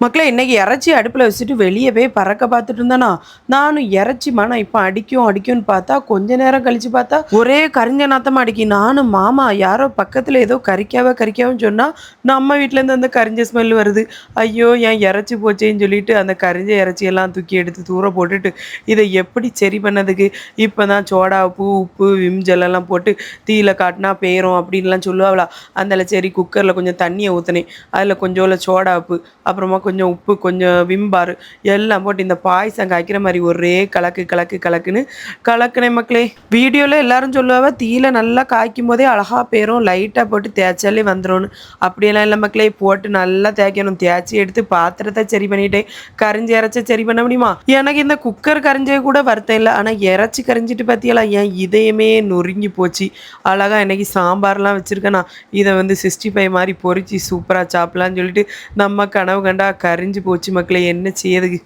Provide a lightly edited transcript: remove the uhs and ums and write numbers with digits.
மக்களே இன்னைக்கு இறைச்சி அடுப்பில் வச்சுட்டு வெளியே போய் பறக்க பார்த்துட்டு இருந்தேனா, நானும் இறைச்சி மனம் இப்போ அடிக்கும் அடிக்கும்னு பார்த்தா கொஞ்ச நேரம் கழிச்சு பார்த்தா ஒரே கரிஞ்ச நாத்தமா அடிக்கி. நானும் மாமா யாரோ பக்கத்தில் ஏதோ கறிக்காவன்னு சொன்னால் நம்ம வீட்டிலேருந்து அந்த கரிஞ்ச ஸ்மெல் வருது. ஐயோ என் இறைச்சி போச்சேன்னு சொல்லிட்டு அந்த கரிஞ்ச இறைச்சியெல்லாம் தூக்கி எடுத்து தூர போட்டுட்டு இதை எப்படி சரி பண்ணதுக்கு இப்போ தான் சோடா உப்பு உப்பு விம்ஜெல்லாம் போட்டு தீயில காட்டினா பேரும் அப்படின்லாம் சொல்லுவாங்களா. அதில் சரி குக்கரில் கொஞ்சம் தண்ணியை ஊற்றினேன், அதில் கொஞ்சோல சோடா உப்பு அப்புறமா கொஞ்சம் உப்பு கொஞ்சம் விம்பார் எல்லாம் போட்டு இந்த பாயசம் காய்க்கிற மாதிரி ஒரே கலக்குன்னு கலக்குனேன் மக்களே. வீடியோவில் எல்லாரும் சொல்லுவாங்க தீயில நல்லா காய்க்கும் போதே அழகா பேரும் லைட்டாக போட்டு தேய்ச்சாலே வந்துடும். அப்படியெல்லாம் இல்லை மக்களே, போட்டு நல்லா தேய்க்கணும். தேய்ச்சி எடுத்து பாத்திரத்தை சரி பண்ணிட்டேன். கரிஞ்சி இறைச்சி சரி பண்ண முடியுமா? எனக்கு இந்த குக்கர் கரிஞ்சே கூட வருத்தம் இல்லை, ஆனால் இறைச்சி கரிஞ்சிட்டு பார்த்தியெல்லாம் என் இதயமே நொறுங்கி போச்சு. அழகா இன்னைக்கு சாம்பார்லாம் வச்சுருக்கேண்ணா, இதை 65 மாதிரி பொறிச்சு சூப்பராக சாப்பிட்லான்னு சொல்லிட்டு நம்ம கனவு கண்டா கரிஞ்சு போச்சு மக்களே, என்ன செய்யறதுக்கு.